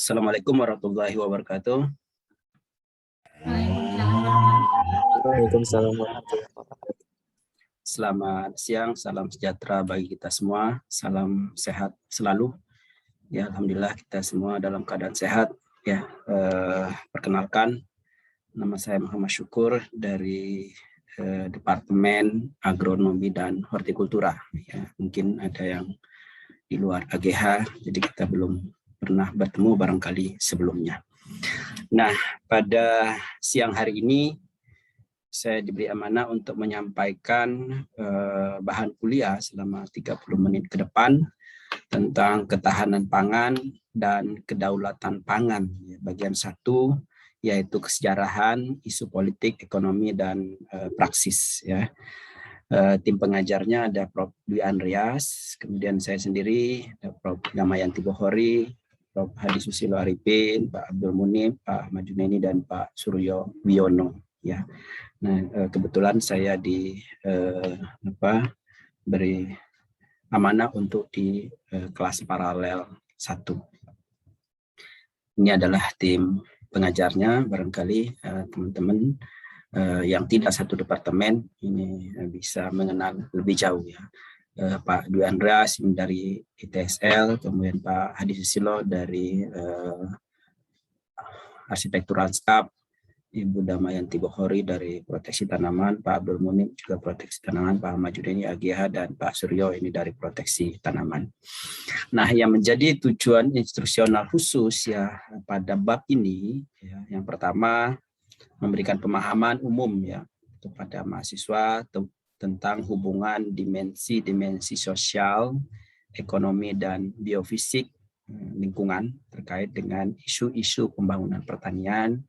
Assalamualaikum warahmatullahi wabarakatuh. Waalaikumsalam warahmatullahi wabarakatuh. Selamat siang, salam sejahtera bagi kita semua, salam sehat selalu. Ya, alhamdulillah kita semua dalam keadaan sehat. Ya, perkenalkan, nama saya Muhammad Syukur dari Departemen Agronomi dan Hortikultura. Ya, mungkin ada yang di luar AGH, jadi kita belum pernah bertemu barangkali sebelumnya. Nah, pada siang hari ini saya diberi amanah untuk menyampaikan bahan kuliah selama 30 menit ke depan tentang ketahanan pangan dan kedaulatan pangan. Bagian 1 yaitu kesejarahan, isu politik, ekonomi, dan praksis. Ya. Tim pengajarnya ada Prof. Dwi Andreas, kemudian saya sendiri, ada Prof. Damayanti Bohori, Prof. Hadi Susilo Arifin, Pak Abdul Munib, Pak Ahmad Junaini, dan Pak Suryo Wiono. Ya. Nah, kebetulan saya beri amanah untuk di kelas paralel 1. Ini adalah tim pengajarnya, barangkali teman-teman yang tidak satu departemen ini bisa mengenal lebih jauh ya. Pak Dwi Andreas dari ITSL, kemudian Pak Hadi Susilo dari Arsitektur Lanskap, Ibu Damayanti Bohori dari Proteksi Tanaman, Pak Abdul Munib juga Proteksi Tanaman, Pak Ahmad Junaini AGH, dan Pak Suryo ini dari Proteksi Tanaman. Nah, yang menjadi tujuan instruksional khusus ya pada bab ini, ya, yang pertama memberikan pemahaman umum ya kepada mahasiswa tentang hubungan dimensi sosial, ekonomi, dan biofisik lingkungan terkait dengan isu-isu pembangunan pertanian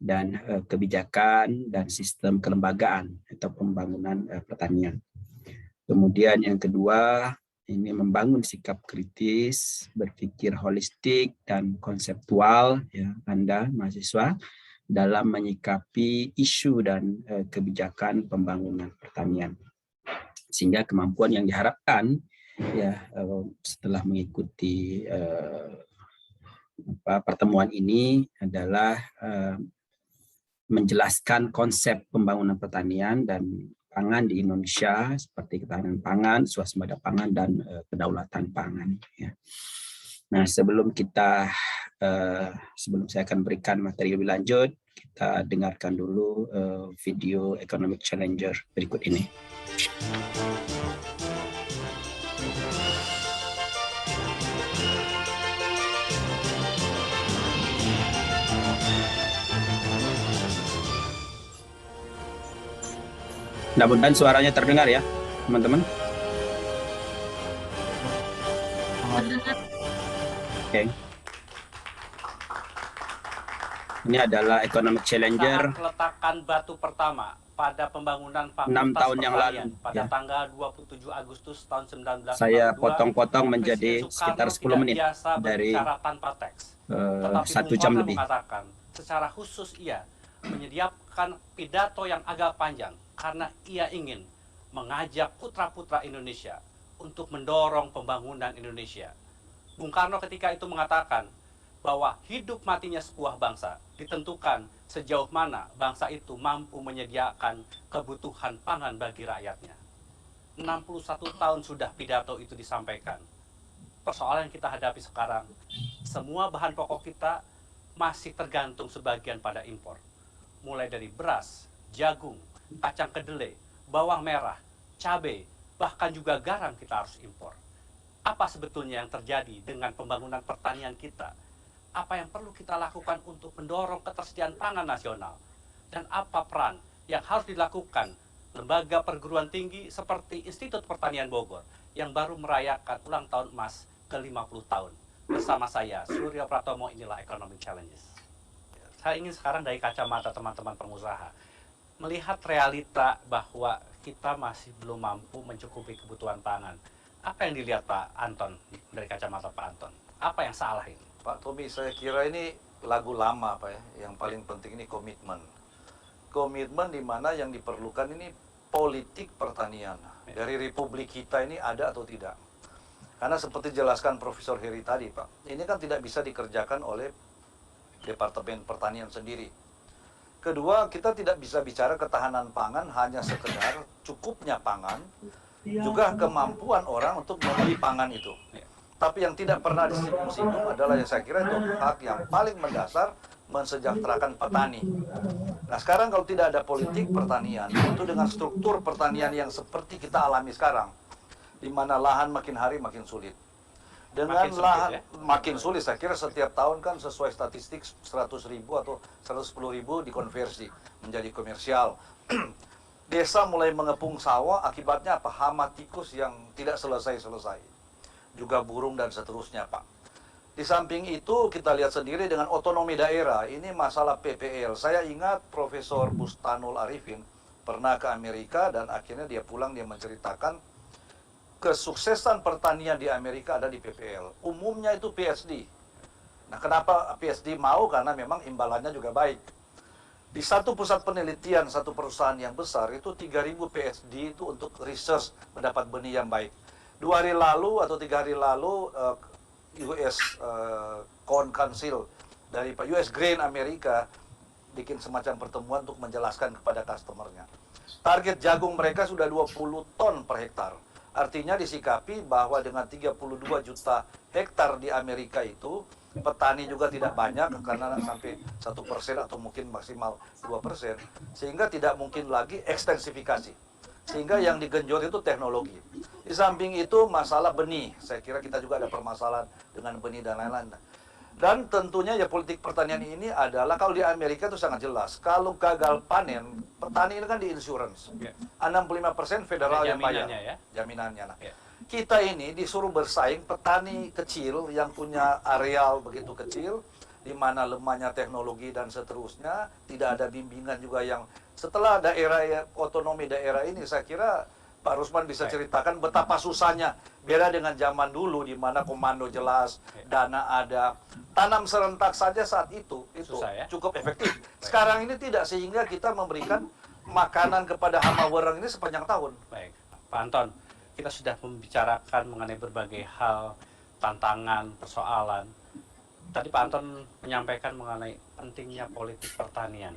dan kebijakan dan sistem kelembagaan atau pembangunan pertanian. Kemudian yang kedua, ini membangun sikap kritis, berpikir holistik dan konseptual ya Anda mahasiswa dalam menyikapi isu dan kebijakan pembangunan pertanian. Sehingga kemampuan yang diharapkan ya setelah mengikuti pertemuan ini adalah menjelaskan konsep pembangunan pertanian dan pangan di Indonesia seperti ketahanan pangan, swasembada pangan, dan kedaulatan pangan. Ya. Nah, sebelum saya akan berikan materi lebih lanjut, kita dengarkan dulu video Economic Challenger berikut ini. Mudah-mudahan suaranya terdengar ya, teman-teman. Oke. Ini adalah Economic Challenger. Saat peletakan batu pertama pada pembangunan Fakultas 6 tahun yang lalu pada ya. tanggal 27 Agustus tahun 1992. Saya potong-potong menjadi sekitar 10 menit dari tanpa teks. 1 jam lebih. Mengatakan secara khusus ia menyediakan pidato yang agak panjang karena ia ingin mengajak putra-putra Indonesia untuk mendorong pembangunan Indonesia. Bung Karno ketika itu mengatakan bahwa hidup matinya sebuah bangsa ditentukan sejauh mana bangsa itu mampu menyediakan kebutuhan pangan bagi rakyatnya. 61 tahun sudah pidato itu disampaikan. Persoalan yang kita hadapi sekarang, semua bahan pokok kita masih tergantung sebagian pada impor. Mulai dari beras, jagung, kacang kedelai, bawang merah, cabai, bahkan juga garam kita harus impor. Apa sebetulnya yang terjadi dengan pembangunan pertanian kita? Apa yang perlu kita lakukan untuk mendorong ketersediaan pangan nasional? Dan apa peran yang harus dilakukan lembaga perguruan tinggi seperti Institut Pertanian Bogor yang baru merayakan ulang tahun emas ke-50 tahun? Bersama saya, Suryo Pratomo, inilah Economic Challenges. Saya ingin sekarang dari kacamata teman-teman pengusaha, melihat realita bahwa kita masih belum mampu mencukupi kebutuhan pangan. Apa yang dilihat Pak Anton dari kacamata Pak Anton? Apa yang salah ini? Pak Tobi, saya kira ini lagu lama Pak ya. Yang paling penting ini komitmen. Komitmen di mana yang diperlukan ini politik pertanian. Dari Republik kita ini ada atau tidak. Karena seperti jelaskan Profesor Heri tadi, Pak, ini kan tidak bisa dikerjakan oleh Departemen Pertanian sendiri. Kedua, kita tidak bisa bicara ketahanan pangan hanya sekedar cukupnya pangan, juga kemampuan orang untuk membeli pangan itu. Tapi yang tidak pernah disinggung adalah yang saya kira itu hak yang paling mendasar, mensejahterakan petani. Nah sekarang kalau tidak ada politik pertanian, itu dengan struktur pertanian yang seperti kita alami sekarang, di mana lahan makin hari makin sulit. Dengan Makin sulit, lahan ya? makin sulit, saya kira setiap tahun kan sesuai statistik 100.000 atau 110.000 dikonversi menjadi komersial. Desa mulai mengepung sawah, akibatnya apa? Hama tikus yang tidak selesai-selesai. Juga burung dan seterusnya, Pak. Di samping itu kita lihat sendiri dengan otonomi daerah, ini masalah PPL. Saya ingat Profesor Bustanul Arifin pernah ke Amerika dan akhirnya dia pulang, dia menceritakan kesuksesan pertanian di Amerika ada di PPL. Umumnya itu PSD. Nah kenapa PSD mau? Karena memang imbalannya juga baik. Di satu pusat penelitian, satu perusahaan yang besar, itu 3.000 PSD itu untuk research mendapat benih yang baik. 2 hari lalu atau 3 hari lalu, US Corn Council dari US Grain Amerika bikin semacam pertemuan untuk menjelaskan kepada customernya. Target jagung mereka sudah 20 ton per hektar. Artinya disikapi bahwa dengan 32 juta hektar di Amerika itu, petani juga tidak banyak karena sampai 1% atau mungkin maksimal 2%, sehingga tidak mungkin lagi ekstensifikasi. Sehingga yang digenjot itu teknologi. Di samping itu masalah benih, saya kira kita juga ada permasalahan dengan benih dan lain-lain. Dan tentunya ya politik pertanian ini adalah kalau di Amerika itu sangat jelas. Kalau gagal panen, petani ini kan di insurance. 65% federal yang bayar. Ya? Jaminannya. Nah. Ya. Kita ini disuruh bersaing petani kecil yang punya areal begitu kecil, di mana lemahnya teknologi dan seterusnya, tidak ada bimbingan juga yang setelah daerah otonomi daerah ini, saya kira Pak Rusman bisa ceritakan betapa susahnya. Beda dengan zaman dulu di mana komando jelas, dana ada, tanam serentak saja saat itu susah, ya? Cukup efektif. Sekarang ini tidak, sehingga kita memberikan makanan kepada hama wereng ini sepanjang tahun. Baik, Pak Anton, kita sudah membicarakan mengenai berbagai hal, tantangan, persoalan. Tadi Pak Anton menyampaikan mengenai pentingnya politik pertanian.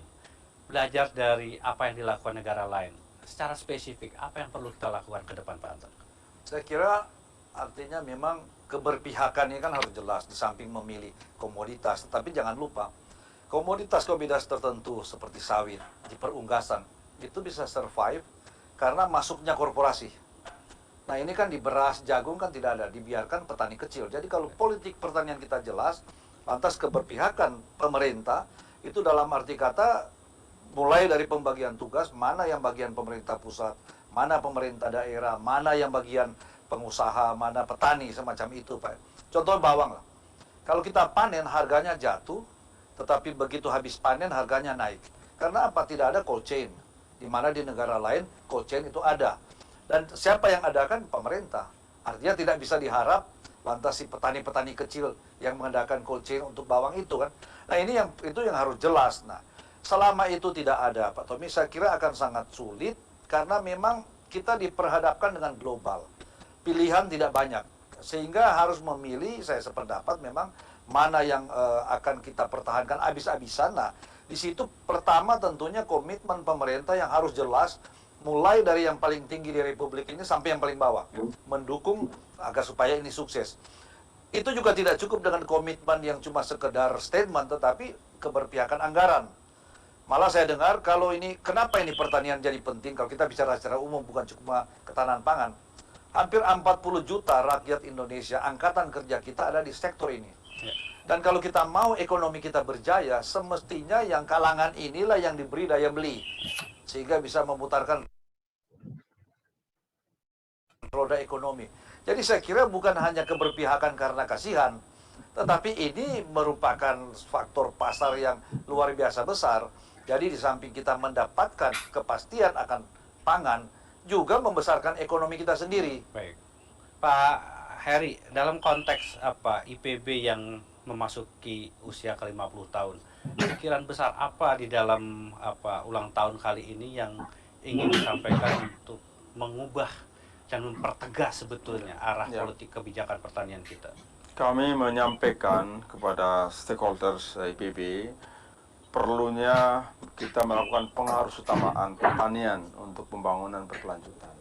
Belajar dari apa yang dilakukan negara lain. Secara spesifik, apa yang perlu kita lakukan ke depan, Pak Anton? Saya kira artinya memang keberpihakan ini kan harus jelas, di samping memilih komoditas. Tetapi jangan lupa, komoditas tertentu seperti sawit, di perunggasan, itu bisa survive karena masuknya korporasi. Nah ini kan di beras, jagung kan tidak ada, dibiarkan petani kecil. Jadi kalau politik pertanian kita jelas, lantas keberpihakan pemerintah, itu dalam arti kata, mulai dari pembagian tugas, mana yang bagian pemerintah pusat, mana pemerintah daerah, mana yang bagian pengusaha, mana petani, semacam itu, Pak. Contoh bawang lah. Kalau kita panen, harganya jatuh, tetapi begitu habis panen, harganya naik. Karena apa? Tidak ada cold chain. Di mana di negara lain, cold chain itu ada. Dan siapa yang adakan? Pemerintah. Artinya tidak bisa diharap, lantas si petani-petani kecil yang mengadakan cold chain untuk bawang itu kan. Nah ini itu yang harus jelas. Nah, selama itu tidak ada, Pak Tommy, saya kira akan sangat sulit karena memang kita diperhadapkan dengan global. Pilihan tidak banyak, sehingga harus memilih, saya sependapat memang mana yang akan kita pertahankan habis-habisan. Nah, di situ pertama tentunya komitmen pemerintah yang harus jelas, mulai dari yang paling tinggi di Republik ini sampai yang paling bawah, mendukung agar supaya ini sukses. Itu juga tidak cukup dengan komitmen yang cuma sekedar statement, tetapi keberpihakan anggaran. Malah saya dengar kalau ini, kenapa ini pertanian jadi penting, kalau kita bicara secara umum bukan cuma ketahanan pangan. Hampir 40 juta rakyat Indonesia, angkatan kerja kita ada di sektor ini. Dan kalau kita mau ekonomi kita berjaya, semestinya yang kalangan inilah yang diberi daya beli. Sehingga bisa memutarkan roda ekonomi. Jadi saya kira bukan hanya keberpihakan karena kasihan, tetapi ini merupakan faktor pasar yang luar biasa besar. Jadi di samping kita mendapatkan kepastian akan pangan, juga membesarkan ekonomi kita sendiri. Baik, Pak Heri, dalam konteks IPB yang memasuki usia ke-50 tahun, pikiran besar apa di dalam ulang tahun kali ini yang ingin disampaikan untuk mengubah dan mempertegas sebetulnya arah Ya. politik kebijakan pertanian kita? Kami menyampaikan kepada stakeholders IPB perlunya kita melakukan pengarusutamaan pertanian untuk pembangunan berkelanjutan.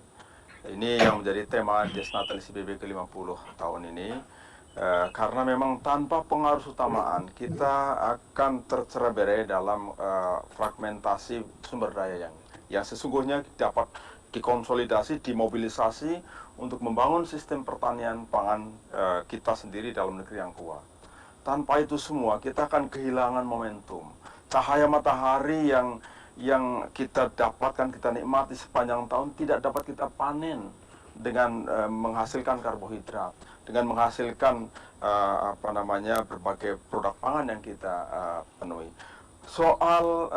Ini yang menjadi tema Desnatalis IPB ke-50 tahun ini. Karena memang tanpa pengarusutamaan kita akan tercerai-berai dalam fragmentasi sumber daya yang sesungguhnya dapat dikonsolidasi, dimobilisasi untuk membangun sistem pertanian pangan kita sendiri dalam negeri yang kuat. Tanpa itu semua kita akan kehilangan momentum. Cahaya matahari yang kita dapatkan, kita nikmati sepanjang tahun tidak dapat kita panen dengan menghasilkan karbohidrat, dengan menghasilkan berbagai produk pangan yang kita penuhi. Soal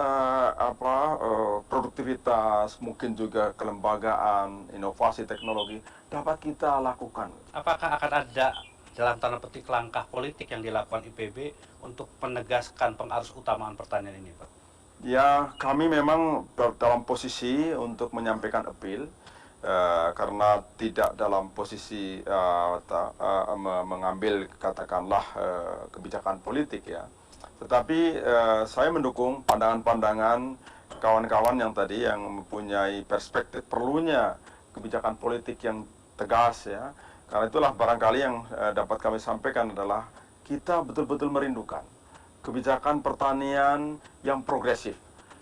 produktivitas, mungkin juga kelembagaan, inovasi teknologi dapat kita lakukan. Apakah akan ada dalam tanda petik langkah politik yang dilakukan IPB untuk menegaskan pengarusutamaan pertanian ini, Pak? Ya, kami memang dalam posisi untuk menyampaikan appeal karena tidak dalam posisi mengambil katakanlah kebijakan politik ya. Tetapi saya mendukung pandangan-pandangan kawan-kawan yang tadi yang mempunyai perspektif perlunya kebijakan politik yang tegas ya. Karena itulah barangkali yang dapat kami sampaikan adalah kita betul-betul merindukan kebijakan pertanian yang progresif.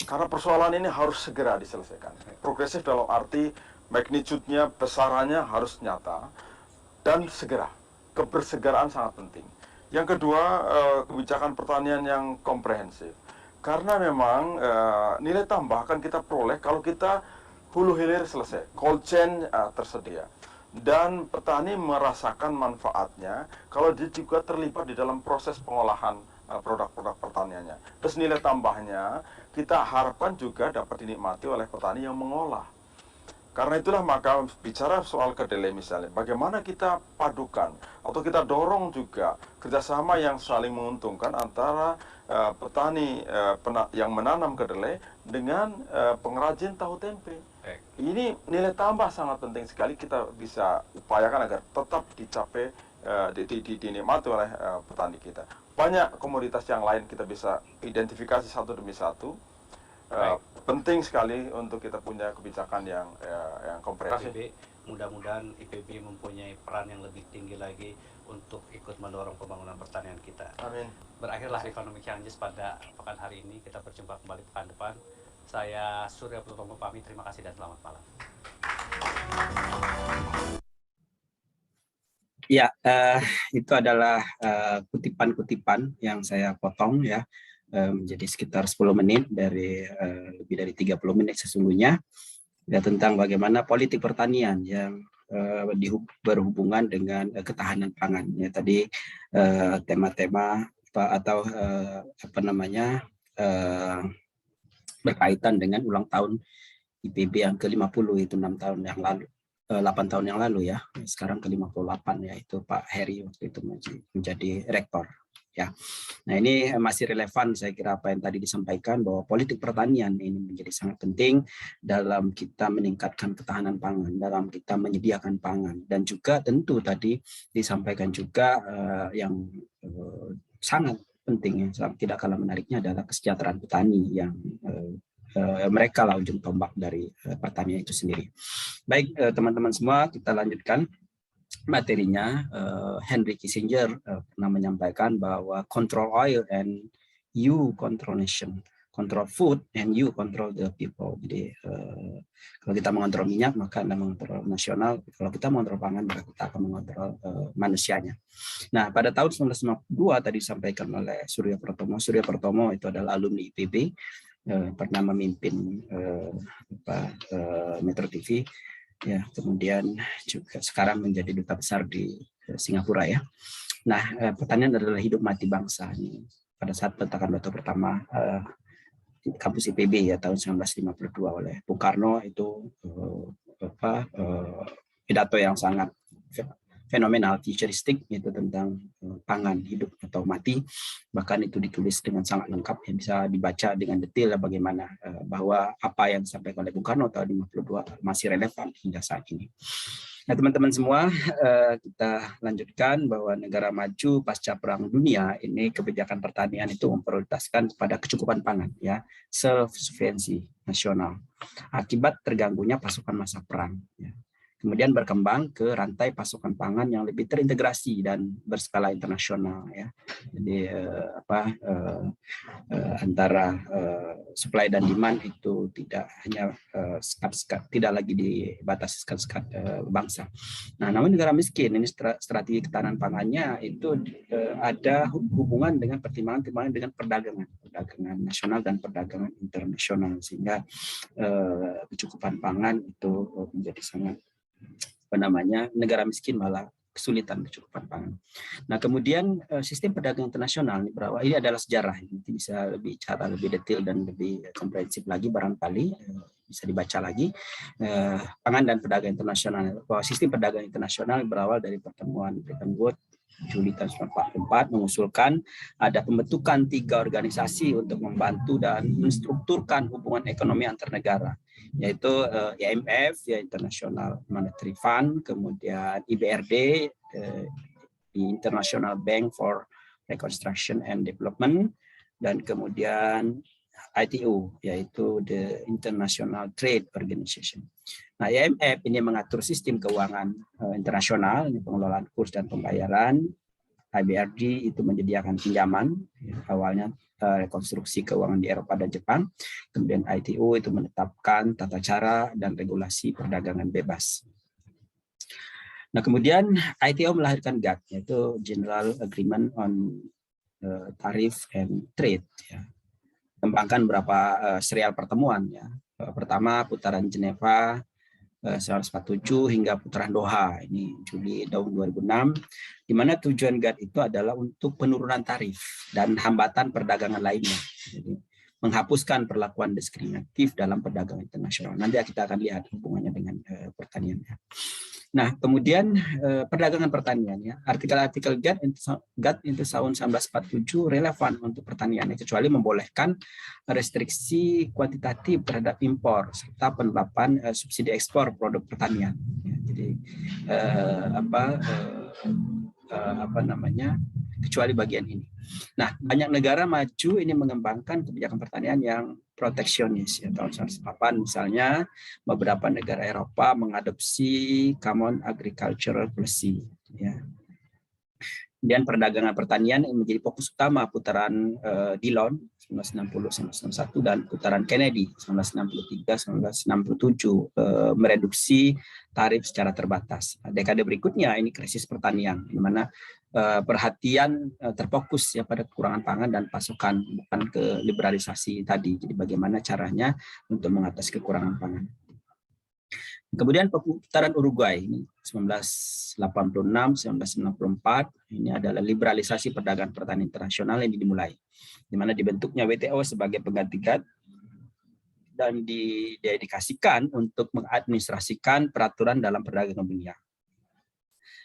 Karena persoalan ini harus segera diselesaikan. Progresif dalam arti magnitude-nya, besarannya harus nyata dan segera. Kebersegaraan sangat penting. Yang kedua, kebijakan pertanian yang komprehensif. Karena memang nilai tambah akan kita peroleh kalau kita hulu hilir selesai, cold chain tersedia. Dan petani merasakan manfaatnya kalau dia juga terlibat di dalam proses pengolahan produk-produk pertaniannya. Terus nilai tambahnya kita harapkan juga dapat dinikmati oleh petani yang mengolah. Karena itulah maka bicara soal kedelai misalnya, bagaimana kita padukan atau kita dorong juga kerjasama yang saling menguntungkan antara petani yang menanam kedelai dengan pengrajin tahu tempe. Ini nilai tambah sangat penting sekali kita bisa upayakan agar tetap dicapai, dinikmati oleh petani kita. Banyak komoditas yang lain kita bisa identifikasi satu demi satu. Penting sekali untuk kita punya kebijakan yang komprehensif. Mudah-mudahan IPB mempunyai peran yang lebih tinggi lagi untuk ikut mendorong pembangunan pertanian kita. Amin. Berakhirlah Economic Challenges pada pekan hari ini. Kita berjumpa kembali pekan depan. Saya Surya Pratomo pamit. Terima kasih dan selamat malam. Ya, itu adalah kutipan-kutipan yang saya potong ya. Menjadi sekitar 10 menit dari lebih dari 30 menit sesungguhnya ya, tentang bagaimana politik pertanian yang berhubungan dengan ketahanan pangan ya. Tadi tema-tema atau berkaitan dengan ulang tahun IPB yang ke-50 itu 6 tahun yang lalu, 8 tahun yang lalu ya. Sekarang ke-58 yaitu Pak Heri waktu itu menjadi rektor. Ya, nah ini masih relevan saya kira apa yang tadi disampaikan bahwa politik pertanian ini menjadi sangat penting dalam kita meningkatkan ketahanan pangan, dalam kita menyediakan pangan, dan juga tentu tadi disampaikan juga yang sangat penting, yang tidak kalah menariknya adalah kesejahteraan petani yang mereka lah ujung tombak dari pertanian itu sendiri. Baik teman-teman semua, kita lanjutkan materinya. Henry Kissinger pernah menyampaikan bahwa control oil and you control nation, control food and you control the people. Jadi kalau kita mengontrol minyak maka Anda mengontrol nasional, kalau kita mengontrol pangan maka kita akan mengontrol manusianya. Nah, pada tahun 1952 tadi disampaikan oleh Surya Pratomo. Surya Pratomo itu adalah alumni IPB, pernah memimpin Metro TV. Ya, kemudian juga sekarang menjadi duta besar di Singapura ya. Nah, pertanian adalah hidup mati bangsa. Pada saat peletakan batu pertama kampus IPB ya tahun 1952 oleh Bung Karno itu pidato yang sangat fenomenal, futuristik itu tentang pangan hidup atau mati. Bahkan itu ditulis dengan sangat lengkap yang bisa dibaca dengan detail bagaimana bahwa apa yang disampaikan oleh Bung Karno tahun 52 masih relevan hingga saat ini. Nah, teman-teman semua, kita lanjutkan bahwa negara maju pasca Perang Dunia ini kebijakan pertanian itu memprioritaskan pada kecukupan pangan, ya, self-sufficiency nasional, akibat terganggunya pasokan masa perang. Ya. Kemudian berkembang ke rantai pasokan pangan yang lebih terintegrasi dan berskala internasional, ya. Jadi antara supply dan demand itu tidak hanya sekat-sekat, tidak lagi dibatasi sekat-sekat bangsa. Nah, namun negara miskin ini strategi ketahanan pangannya itu ada hubungan dengan pertimbangan dengan perdagangan nasional dan perdagangan internasional, sehingga kecukupan pangan itu menjadi sangat negara miskin malah kesulitan kecukupan pangan. Nah, kemudian sistem perdagangan internasional ini adalah sejarah, nanti bisa lebih detail dan lebih komprehensif lagi, barangkali bisa dibaca lagi pangan dan perdagangan internasional. Bahwa sistem perdagangan internasional berawal dari pertemuan Bretton Woods Juli tahun 1944 mengusulkan ada pembentukan 3 organisasi untuk membantu dan menstrukturkan hubungan ekonomi antar negara, yaitu IMF, ya, International Monetary Fund, kemudian IBRD, the International Bank for Reconstruction and Development, dan kemudian ITO, yaitu the International Trade Organization. Nah, IMF ini mengatur sistem keuangan internasional, ini pengelolaan kurs dan pembayaran. IBRD itu menyediakan pinjaman, ya, awalnya rekonstruksi keuangan di Eropa dan Jepang. Kemudian ITO itu menetapkan tata cara dan regulasi perdagangan bebas. Nah, kemudian ITO melahirkan GATT, yaitu General Agreement on Tariff and Trade. Ya. Kembangkan beberapa serial pertemuan. Ya. Pertama, putaran Geneva 1947 hingga putaran Doha, ini Juli tahun 2006, di mana tujuan GATT itu adalah untuk penurunan tarif dan hambatan perdagangan lainnya. Jadi, menghapuskan perlakuan diskriminatif dalam perdagangan internasional. Nanti kita akan lihat hubungannya dengan pertanian. Nah, kemudian perdagangan pertanian, ya, artikel-artikel GATT itu tahun 1947 relevan untuk pertanian, kecuali membolehkan restriksi kuantitatif terhadap impor serta penerapan subsidi ekspor produk pertanian. Ya, jadi kecuali bagian ini. Nah, banyak negara maju ini mengembangkan kebijakan pertanian yang proteksionis. Ya, tahun 1908 misalnya beberapa negara Eropa mengadopsi Common Agricultural Policy. Ya. Kemudian perdagangan pertanian yang menjadi fokus utama putaran Dillon 1960-1961 dan putaran Kennedy 1963-1967 mereduksi tarif secara terbatas. Dekade berikutnya ini krisis pertanian, di mana perhatian terfokus, ya, pada kekurangan pangan dan pasokan, bukan ke liberalisasi tadi. Jadi bagaimana caranya untuk mengatasi kekurangan pangan. Kemudian putaran Uruguay ini 1986-1994 ini adalah liberalisasi perdagangan pertanian internasional yang dimulai, di mana dibentuknya WTO sebagai pengganti GATT dan didedikasikan untuk mengadministrasikan peraturan dalam perdagangan dunia.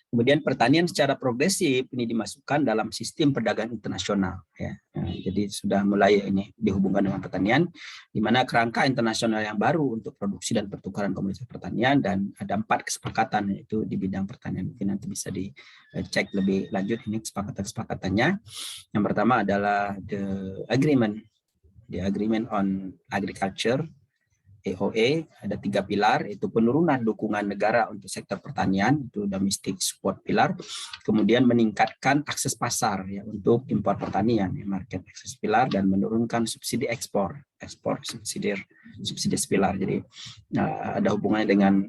Kemudian pertanian secara progresif ini dimasukkan dalam sistem perdagangan internasional. Ya. Jadi sudah mulai ini dihubungkan dengan pertanian, di mana kerangka internasional yang baru untuk produksi dan pertukaran komoditas pertanian, dan ada 4 kesepakatan yaitu di bidang pertanian. Mungkin nanti bisa dicek lebih lanjut ini kesepakatan-kesepakatannya. Yang pertama adalah the agreement on agriculture, EOA, ada 3 pilar, itu penurunan dukungan negara untuk sektor pertanian, itu domestic support pilar, kemudian meningkatkan akses pasar, ya, untuk impor pertanian, ya, market access pilar, dan menurunkan subsidi ekspor subsidi pilar. Jadi ada hubungannya dengan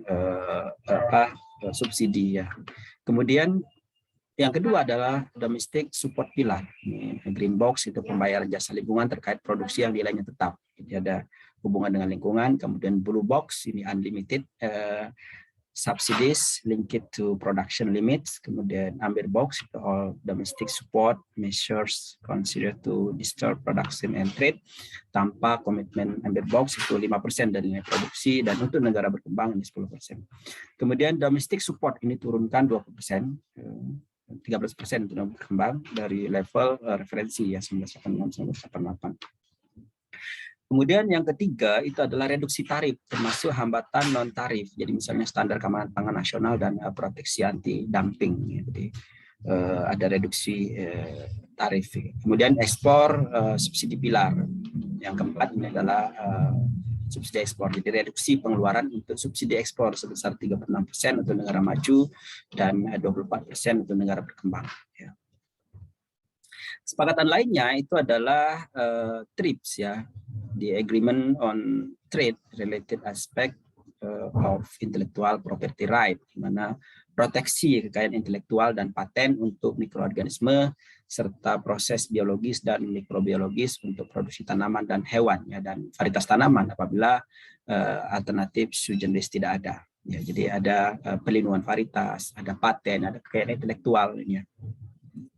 subsidi, ya. Kemudian yang kedua adalah domestic support pilar. Green box itu pembayaran jasa lingkungan terkait produksi yang nilainya tetap. Jadi ada hubungan dengan lingkungan. Kemudian blue box ini unlimited subsidies linked to production limits. Kemudian amber box itu all domestic support measures considered to disturb production and trade. Tanpa komitmen amber box itu 5% dari nilai produksi, dan untuk negara berkembang ini 10%. Kemudian domestic support ini turunkan 20%. 13% untuk berkembang dari level referensi, ya, 1986-1988. Kemudian yang ketiga itu adalah reduksi tarif, termasuk hambatan non tarif. Jadi misalnya standar keamanan pangan nasional dan proteksi anti dumping. Jadi ada reduksi tarif. Kemudian ekspor subsidi pilar. Yang keempat ini adalah subsidi ekspor. Jadi reduksi pengeluaran untuk subsidi ekspor sebesar 36% untuk negara maju dan 24% untuk negara berkembang. Ya. Kesepakatan lainnya itu adalah TRIPS ya, the Agreement on Trade Related Aspect of Intellectual Property Right, di mana proteksi kekayaan intelektual dan paten untuk mikroorganisme serta proses biologis dan mikrobiologis untuk produksi tanaman dan hewan ya, dan varietas tanaman apabila alternatif sui generis tidak ada. Ya, jadi ada pelindungan varietas, ada paten, ada kekayaan intelektual ini ya,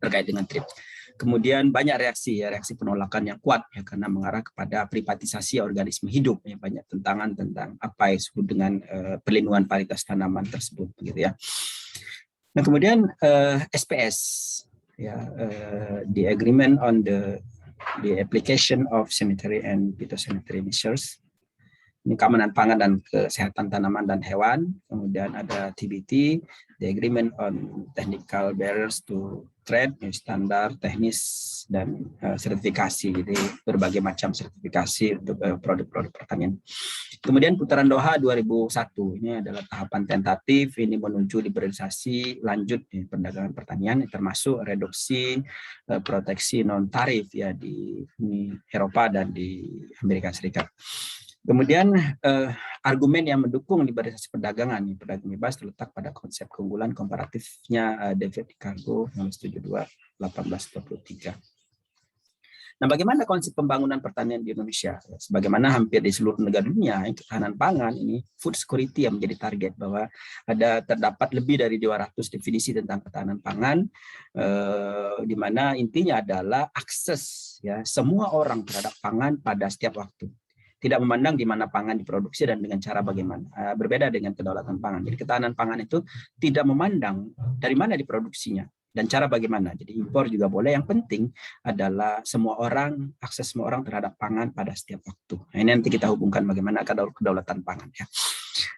terkait dengan TRIPS. Kemudian banyak reaksi penolakan yang kuat ya, karena mengarah kepada privatisasi organisme hidup ya, banyak tentangan tentang apa yang disebut dengan perlindungan varietas tanaman tersebut gitu ya. Nah, kemudian SPS ya, the agreement on the application of sanitary and phytosanitary measures. Ini keamanan pangan dan kesehatan tanaman dan hewan. Kemudian ada TBT, the agreement on technical barriers to trade, standar teknis dan sertifikasi, jadi berbagai macam sertifikasi untuk produk-produk pertanian. Kemudian putaran Doha 2001, ini adalah tahapan tentatif, ini menuju liberalisasi lanjut di perdagangan pertanian, termasuk reduksi proteksi non tarif ya di Eropa dan di Amerika Serikat. Kemudian argumen yang mendukung liberalisasi perdagangan bebas terletak pada konsep keunggulan komparatifnya David Ricardo nomor 72/1823. Nah, bagaimana konsep pembangunan pertanian di Indonesia? Sebagaimana hampir di seluruh negara dunia, ketahanan pangan ini food security yang menjadi target, bahwa terdapat lebih dari 200 definisi tentang ketahanan pangan, di mana intinya adalah akses ya semua orang terhadap pangan pada setiap waktu. Tidak memandang di mana pangan diproduksi dan dengan cara bagaimana. Berbeda dengan kedaulatan pangan. Jadi ketahanan pangan itu tidak memandang dari mana diproduksinya dan cara bagaimana. Jadi impor juga boleh. Yang penting adalah akses semua orang terhadap pangan pada setiap waktu. Nah, ini nanti kita hubungkan bagaimana kedaulatan pangan ya.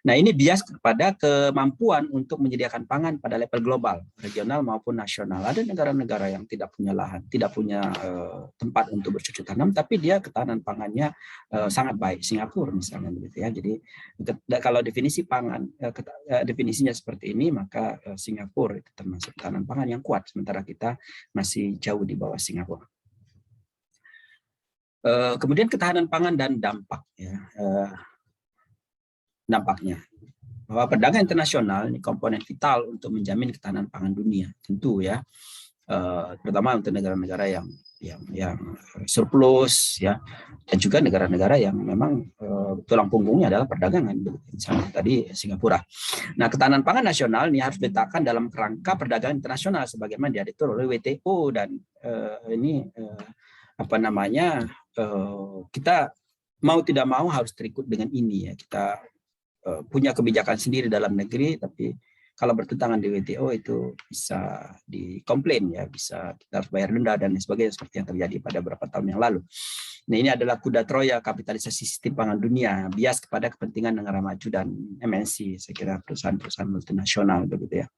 Nah, ini bias kepada kemampuan untuk menyediakan pangan pada level global, regional maupun nasional. Ada negara-negara yang tidak punya lahan, tidak punya tempat untuk bercocok tanam, tapi dia ketahanan pangannya sangat baik. Singapura misalnya begitu ya. Jadi kalau definisi pangan, definisinya seperti ini, maka Singapura itu termasuk ketahanan pangan yang kuat, sementara kita masih jauh di bawah Singapura. Kemudian ketahanan pangan dan dampak ya. Dampaknya bahwa perdagangan internasional ini komponen vital untuk menjamin ketahanan pangan dunia, tentu ya, terutama untuk negara-negara yang surplus ya, dan juga negara-negara yang memang tulang punggungnya adalah perdagangan, misalnya tadi Singapura. Nah, ketahanan pangan nasional ini harus diletakkan dalam kerangka perdagangan internasional sebagaimana diatur oleh WTO, dan kita mau tidak mau harus terikut dengan ini ya. Kita punya kebijakan sendiri dalam negeri, tapi kalau bertentangan di WTO itu bisa dikomplain ya, bisa kita harus bayar denda dan sebagainya, seperti yang terjadi pada beberapa tahun yang lalu. Nah, ini adalah kuda Troya kapitalisasi sistem pangan dunia, bias kepada kepentingan negara maju dan MNC, saya kira perusahaan-perusahaan multinasional begitu ya.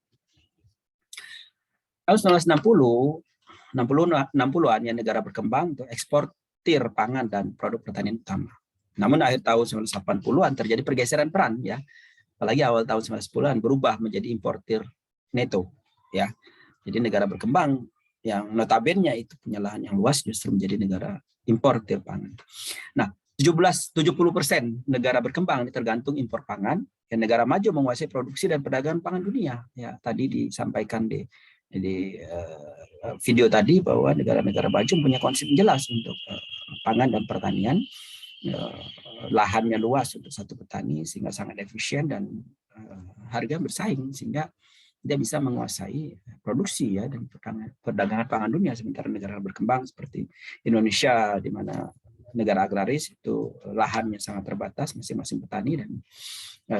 Tahun 1960-an ya, negara berkembang untuk eksportir pangan dan produk pertanian utama. Namun akhir tahun 1980-an terjadi pergeseran peran ya. Apalagi awal tahun 1990-an berubah menjadi importir neto ya. Jadi negara berkembang yang notabene itu punya lahan yang luas justru menjadi negara importir pangan. Nah, 70% negara berkembang ini tergantung impor pangan, dan negara maju menguasai produksi dan perdagangan pangan dunia. Ya, tadi disampaikan di video tadi bahwa negara-negara maju punya konsep jelas untuk pangan dan pertanian. Lahannya luas untuk satu petani sehingga sangat efisien dan harga bersaing sehingga dia bisa menguasai produksi ya dan perdagangan pangan dunia, sementara negara berkembang seperti Indonesia di mana negara agraris itu lahannya sangat terbatas masing-masing petani, dan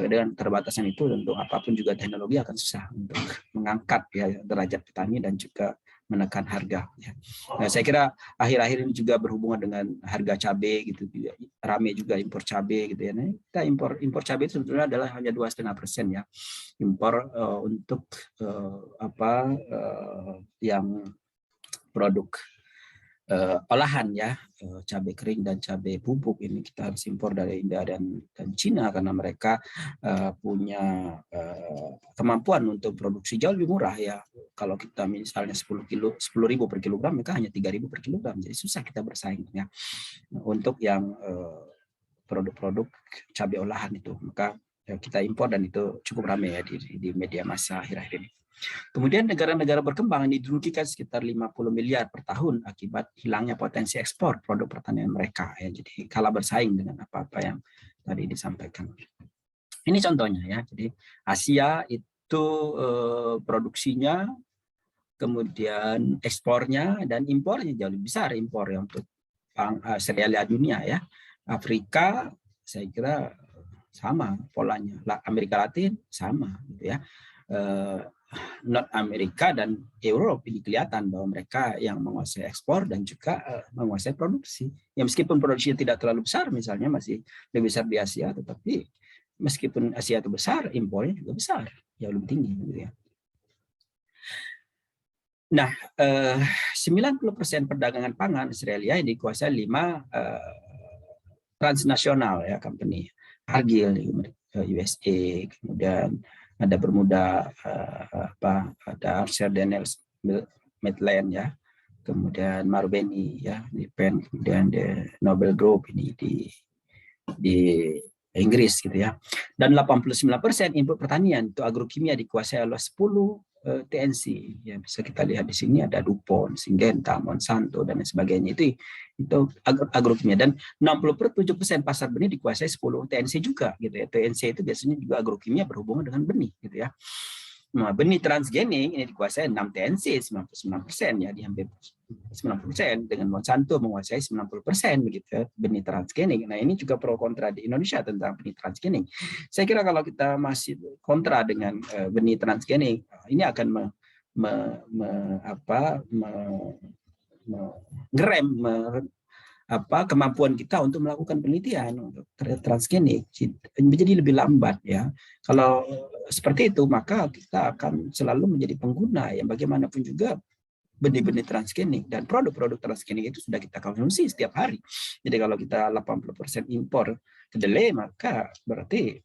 dengan keterbatasan itu tentu apapun juga teknologi akan susah untuk mengangkat ya derajat petani dan juga menekan harga. Ya. Nah, saya kira akhir-akhir ini juga berhubungan dengan harga cabai gitu, rame juga impor cabai gitu ya. Nah, kita impor cabai itu sebetulnya adalah hanya 2,5% ya impor untuk yang produk olahan ya, cabai kering dan cabai bubuk ini kita harus impor dari India dan Cina karena mereka punya kemampuan untuk produksi jauh lebih murah ya. Kalau kita misalnya 10.000 per kilogram, mereka hanya 3.000 per kilogram. Jadi susah kita bersaing ya untuk yang produk-produk cabai olahan itu. Maka kita impor dan itu cukup ramai ya di media massa akhir-akhir ini. Kemudian negara-negara berkembang ini dirugikan sekitar 50 miliar per tahun akibat hilangnya potensi ekspor produk pertanian mereka. Ya. Jadi kalah bersaing dengan apa-apa yang tadi disampaikan. Ini contohnya ya. Jadi Asia itu produksinya, kemudian ekspornya dan impornya jauh lebih besar impor ya untuk serealia dunia ya. Afrika saya kira sama polanya. Amerika Latin sama gitu ya. North Amerika dan Eropa ini kelihatan bahwa mereka yang menguasai ekspor dan juga menguasai produksi. Ya meskipun produksinya tidak terlalu besar, misalnya masih lebih besar di Asia, tetapi meskipun Asia itu besar, impornya juga besar, jauh lebih tinggi. Gitu ya. Nah, 90% perdagangan pangan Australia ini dikuasai 5 transnasional ya company, Cargill, USA, kemudian ada Bermuda, ada Archer Daniels Midland ya, kemudian Marubeni ya di Penn, kemudian The Nobel Group ini di Inggris gitu ya. Dan 89% input pertanian itu agrokimia dikuasai oleh 10 TNC. Ya bisa kita lihat di sini ada DuPont, Syngenta, Monsanto dan sebagainya itu agrokimia, dan 60% pasar benih dikuasai 10 TNC juga gitu ya. TNC itu biasanya juga agrokimia berhubungan dengan benih gitu ya. Nah, benih transgenik ini dikuasai 6 TNC, 99% ya, di hampir 90%, dengan Monsanto menguasai 90% begitu ya, benih transgenik. Nah, ini juga pro kontra di Indonesia tentang benih transgenik. Saya kira kalau kita masih kontra dengan benih transgenik, ini akan ngerem kemampuan kita untuk melakukan penelitian untuk transgenik menjadi lebih lambat ya. Kalau seperti itu maka kita akan selalu menjadi pengguna yang bagaimanapun juga benih-benih transgenik, dan produk-produk transgenik itu sudah kita konsumsi setiap hari. Jadi kalau kita 80% impor kedelai, maka berarti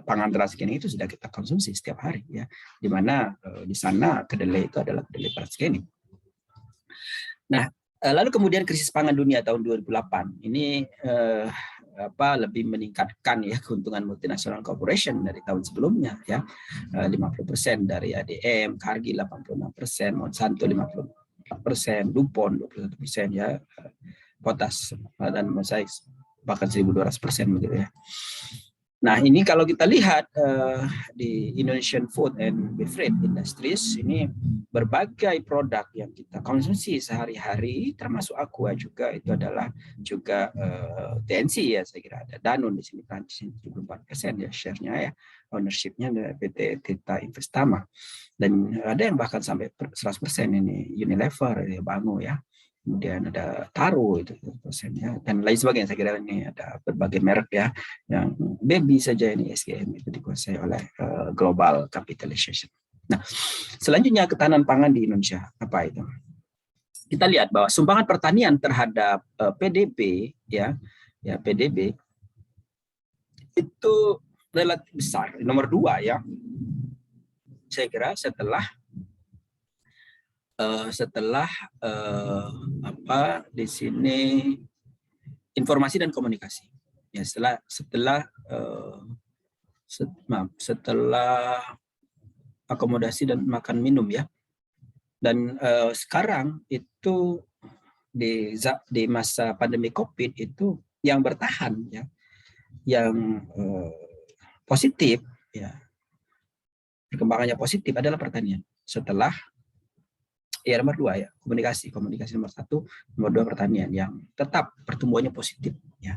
pangan transgenik itu sudah kita konsumsi setiap hari ya. Di mana di sana kedelai itu adalah kedelai transgenik. Nah, lalu kemudian krisis pangan dunia tahun 2008 ini lebih meningkatkan ya keuntungan multinational corporation dari tahun sebelumnya ya, 50% dari ADM, Cargill 86%, Monsanto 54%, DuPont 21% ya, Potas dan Mosaic bahkan 1.200% begitu ya. Nah, ini kalau kita lihat di Indonesian Food and Beverage Industries ini berbagai produk yang kita konsumsi sehari-hari, termasuk Aqua juga, itu adalah juga TNC ya, saya kira ada Danone di sini Prancis 74% ya share-nya ya, ownership-nya dari PT Tirta Investama, dan ada yang bahkan sampai 100% ini Unilever ya, Bango ya. Kemudian ada Taro itu persennya dan lain sebagainya. Saya kira ini ada berbagai merek ya, yang baby saja ini SGM itu dikuasai oleh global capitalization. Nah, selanjutnya ketahanan pangan di Indonesia apa itu? Kita lihat bahwa sumbangan pertanian terhadap PDB ya PDB itu relatif besar, nomor 2 ya. Saya kira setelah di sini informasi dan komunikasi ya, setelah akomodasi dan makan minum ya, dan sekarang itu di masa pandemi COVID itu yang bertahan ya, yang positif ya, perkembangannya positif adalah pertanian. Setelah ya nomor 2 ya, komunikasi nomor 1, nomor 2 pertanian yang tetap pertumbuhannya positif ya.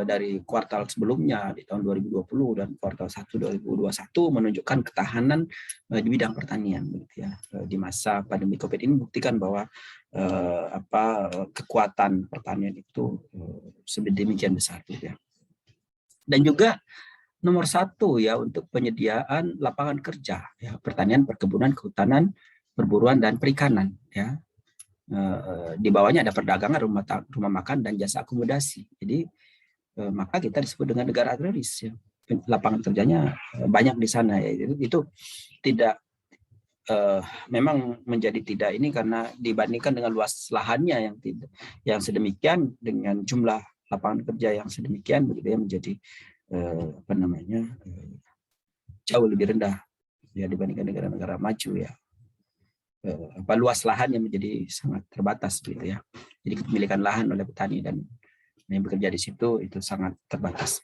dari kuartal sebelumnya di tahun 2020 dan kuartal 1 2021 menunjukkan ketahanan di bidang pertanian gitu ya. Di masa pandemi Covid ini membuktikan bahwa kekuatan pertanian itu sedemikian besar gitu ya. Dan juga nomor 1 ya untuk penyediaan lapangan kerja ya, pertanian, perkebunan, kehutanan, perburuan dan perikanan ya. Di bawahnya ada perdagangan, rumah makan dan jasa akomodasi. Jadi maka kita disebut dengan negara agraris ya. Lapangan kerjanya banyak di sana ya. Itu tidak memang menjadi tidak ini karena dibandingkan dengan luas lahannya yang sedemikian dengan jumlah lapangan kerja yang sedemikian begitu ya, menjadi jauh lebih rendah ya dibandingkan negara-negara maju ya. Luas lahannya menjadi sangat terbatas gitu ya. Jadi kepemilikan lahan oleh petani dan yang bekerja di situ itu sangat terbatas.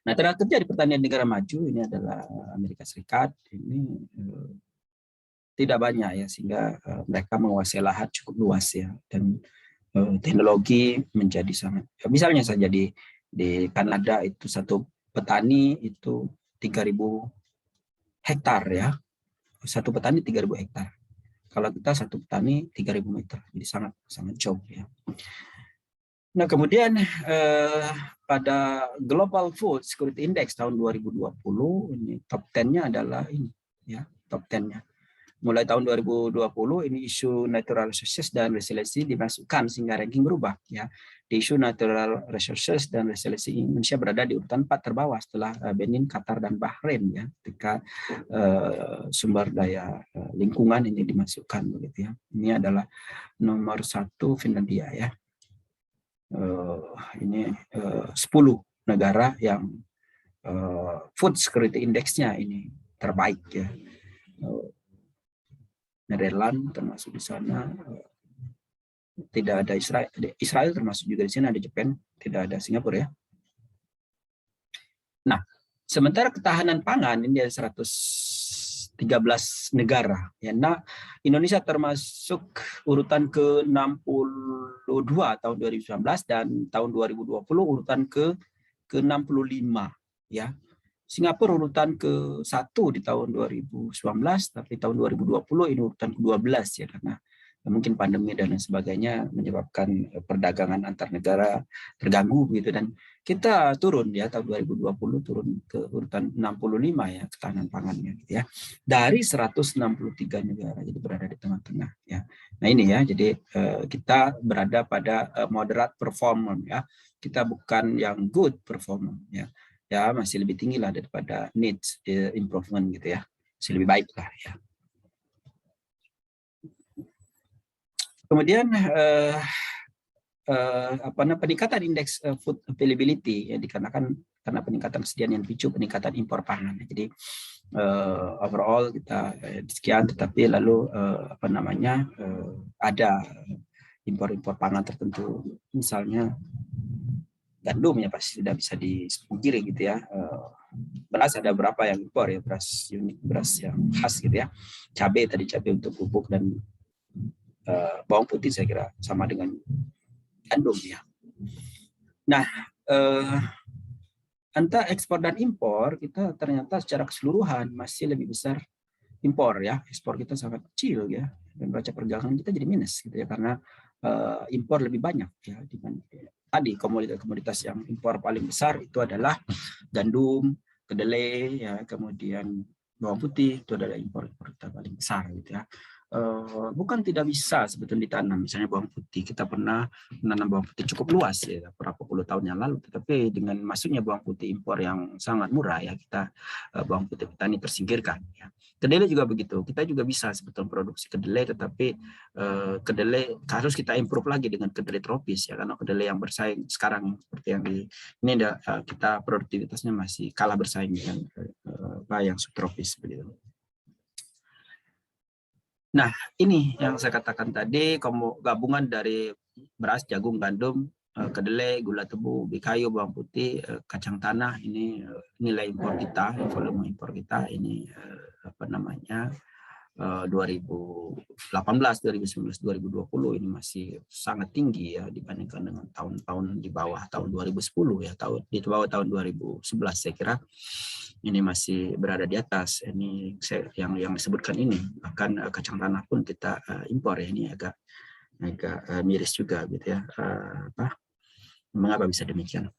Nah, tenaga kerja di pertanian negara maju ini adalah Amerika Serikat, ini tidak banyak ya, sehingga mereka menguasai lahan cukup luas ya, dan teknologi menjadi sangat, misalnya saja di Kanada itu satu petani itu 3.000 hektar ya, satu petani 3.000 hektar. Kalau kita satu petani 3.000 meter, jadi sangat jauh ya. Nah, kemudian pada Global Food Security Index tahun 2020 ini top 10-nya adalah ini ya, top 10-nya. Mulai tahun 2020 ini isu natural resources dan resiliensi dimasukkan sehingga ranking berubah ya. Di isu natural resources dan resiliensi Indonesia berada di urutan 4 terbawah setelah Benin, Qatar dan Bahrain ya. Ketika sumber daya lingkungan ini dimasukkan begitu ya. Ini adalah nomor 1 Finlandia ya. Ini 10 negara yang food security index-nya ini terbaik ya. Netherlands termasuk di sana, tidak ada Israel termasuk juga di sini, ada Jepang, tidak ada Singapura ya. Nah, sementara ketahanan pangan ini ada 113 negara ya. Nah, Indonesia termasuk urutan ke-62 tahun 2019 dan tahun 2020 urutan ke-65 ya. Singapura urutan ke-1 di tahun 2019, tapi tahun 2020 ini urutan ke-12 ya, karena mungkin pandemi dan lain sebagainya menyebabkan perdagangan antar negara terganggu gitu, dan kita turun ya, tahun 2020 turun ke urutan 65 ya ketahanan pangannya gitu ya, dari 163 negara, jadi berada di tengah-tengah ya. Nah ini ya, jadi kita berada pada moderate performance ya, kita bukan yang good performance ya. Ya masih lebih tinggi lah daripada needs improvement gitu ya, masih lebih baik lah ya. Kemudian peningkatan indeks food availability ya, dikarenakan karena peningkatan kesediaan yang dipicu peningkatan impor pangan. Jadi overall kita sekian, tetapi lalu ada impor pangan tertentu, misalnya gandum ya pasti tidak bisa dipungkiri gitu ya. Beras ada berapa yang impor ya, beras unik, beras yang khas gitu ya. Cabai untuk pupuk dan bawang putih saya kira sama dengan gandum ya. Nah, antara ekspor dan impor kita ternyata secara keseluruhan masih lebih besar impor ya. Ekspor kita sangat kecil ya, dan neraca perdagangan kita jadi minus gitu ya, karena impor lebih banyak ya dibanding tadi. Komoditas yang impor paling besar itu adalah gandum, kedelai ya, kemudian bawang putih, itu adalah impor kita paling besar gitu ya. Bukan tidak bisa sebetulnya ditanam, misalnya bawang putih, kita pernah menanam bawang putih cukup luas ya berapa puluh tahun yang lalu, tetapi dengan masuknya bawang putih impor yang sangat murah ya, kita bawang putih petani tersingkirkan ya. Kedelai juga begitu, kita juga bisa sebetulnya produksi kedelai, tetapi kedelai harus kita improve lagi dengan kedelai tropis ya, karena kedelai yang bersaing sekarang seperti yang ini kita produktivitasnya masih kalah bersaing dengan yang subtropis begitu. Nah, ini yang saya katakan tadi, gabungan dari beras, jagung, gandum, kedelai, gula tebu, ubi kayu, bawang putih, kacang tanah, ini nilai impor kita, volume impor kita ini 2018, 2019, 2020 ini masih sangat tinggi ya dibandingkan dengan tahun-tahun di bawah tahun 2010 ya, di bawah tahun 2011 saya kira ini masih berada di atas. Ini yang disebutkan ini, bahkan kacang tanah pun kita impor ya, ini agak miris juga gitu ya. Mengapa bisa demikian?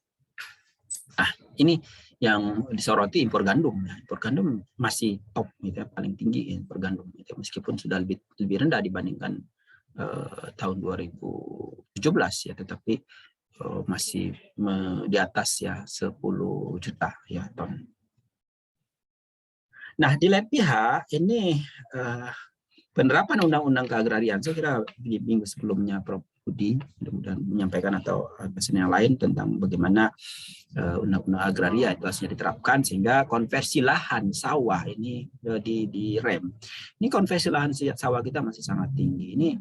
Ini yang disoroti impor gandum. Impor gandum masih top gitu ya, paling tinggi impor gandum gitu, meskipun sudah lebih rendah dibandingkan tahun 2017 ya, tetapi masih di atas ya 10 juta ya ton. Nah, di lain pihak ini penerapan undang-undang keagrarian, saya kira di minggu sebelumnya Prof. Budi mudah-mudahan menyampaikan atau pesan yang lain tentang bagaimana undang-undang agraria itu harusnya diterapkan sehingga konversi lahan sawah ini direm. Ini konversi lahan sawah kita masih sangat tinggi. Ini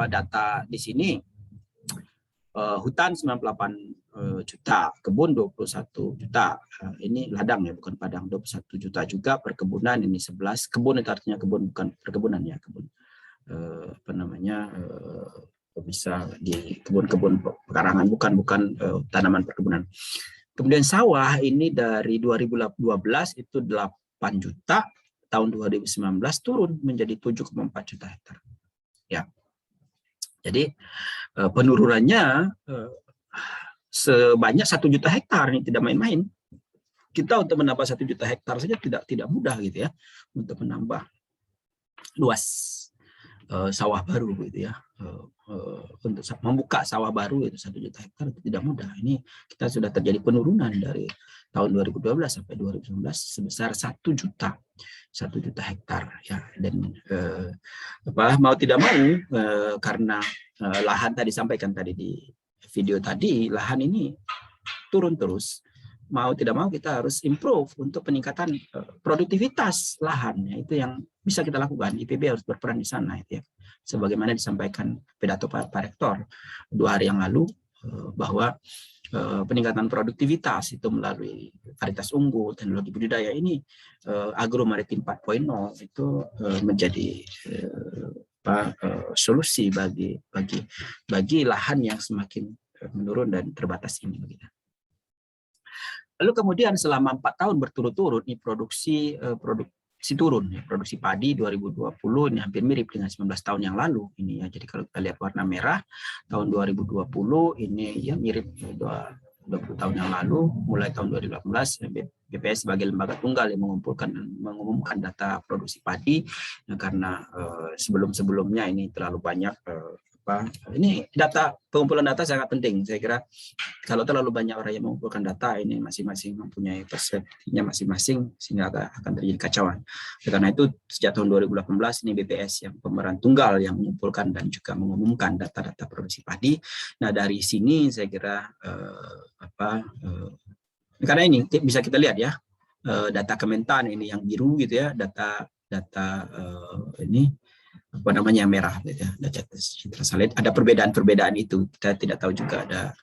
data di sini hutan 98 juta, kebun 21 juta. Ini ladang ya, bukan padang. 21 juta juga perkebunan, ini 11. Kebun itu artinya kebun, bukan perkebunan ya, kebun bisa di kebun-kebun pekarangan, bukan tanaman perkebunan. Kemudian sawah ini dari 2012 itu 8 juta, tahun 2019 turun menjadi 7,4 juta hektar. Ya. Jadi penurunannya sebanyak 1 juta hektar, ini tidak main-main. Kita untuk menambah 1 juta hektar saja tidak mudah gitu ya, untuk menambah luas sawah baru gitu ya, untuk membuka sawah baru itu 1 juta hektar itu tidak mudah. Ini kita sudah terjadi penurunan dari tahun 2012 sampai 2019 sebesar 1 juta hektar ya. Dan mau tidak mau karena lahan tadi sampaikan tadi di video tadi, lahan ini turun terus. Mau tidak mau kita harus improve untuk peningkatan produktivitas lahan ya, itu yang bisa kita lakukan. IPB harus berperan di sana ya. Sebagaimana disampaikan pidato Pak Rektor 2 hari yang lalu bahwa peningkatan produktivitas itu melalui varietas unggul, teknologi budidaya ini agro maritim 4.0 itu menjadi solusi bagi lahan yang semakin menurun dan terbatas ini begitu. Lalu kemudian selama 4 tahun berturut-turut ini produksi turun ya. Produksi padi 2020 ini hampir mirip dengan 19 tahun yang lalu ini ya. Jadi kalau kita lihat warna merah tahun 2020 ini ya mirip 20 tahun yang lalu. Mulai tahun 2018 BPS sebagai lembaga tunggal yang mengumumkan data produksi padi ya, karena sebelum-sebelumnya ini terlalu banyak ini pengumpulan data sangat penting. Saya kira kalau terlalu banyak orang yang mengumpulkan data ini masing-masing mempunyai persepsinya masing-masing sehingga akan terjadi kacauan. Karena itu sejak tahun 2018 ini BPS yang pemeran tunggal yang mengumpulkan dan juga mengumumkan data-data produksi padi. Nah dari sini saya kira karena ini bisa kita lihat ya data Kementan ini yang biru gitu ya, data ini merah gitu ya, ada perbedaan itu, kita tidak tahu juga ada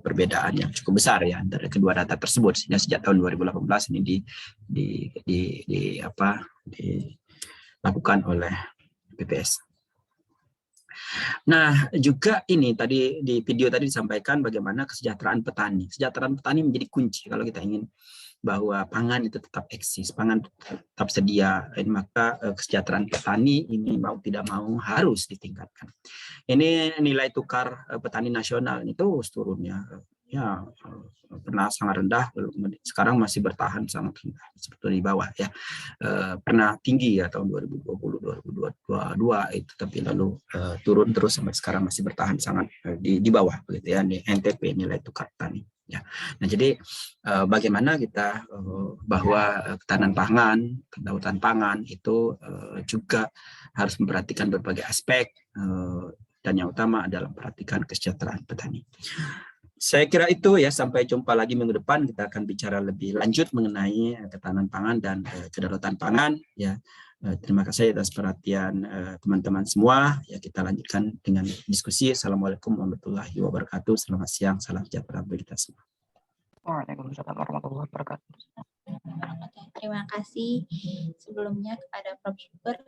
perbedaan yang cukup besar ya antara kedua data tersebut, sehingga sejak tahun 2018 ini dilakukan oleh BPS. Nah juga ini tadi di video tadi disampaikan bagaimana kesejahteraan petani menjadi kunci kalau kita ingin bahwa pangan itu tetap eksis, pangan tetap sedia, maka kesejahteraan petani ini mau tidak mau harus ditingkatkan. Ini nilai tukar petani nasional itu terus turunnya, ya pernah sangat rendah, sekarang masih bertahan sangat rendah, seperti di bawah ya. Pernah tinggi ya tahun 2020, 2022 itu, tapi lalu turun terus sampai sekarang masih bertahan sangat di bawah begitu ya, di NTP nilai tukar petani. Ya. Nah jadi bagaimana kita bahwa ketahanan pangan, kedaulatan pangan itu juga harus memperhatikan berbagai aspek dan yang utama adalah memperhatikan kesejahteraan petani. Saya kira itu ya, sampai jumpa lagi minggu depan, kita akan bicara lebih lanjut mengenai ketahanan pangan dan kedaulatan pangan ya. Terima kasih atas perhatian teman-teman semua. Ya, kita lanjutkan dengan diskusi. Assalamualaikum warahmatullahi wabarakatuh. Selamat siang, salam sejahtera bagi kita semua. Waalaikumsalam warahmatullahi wabarakatuh. Terima kasih sebelumnya kepada Prof. Zuber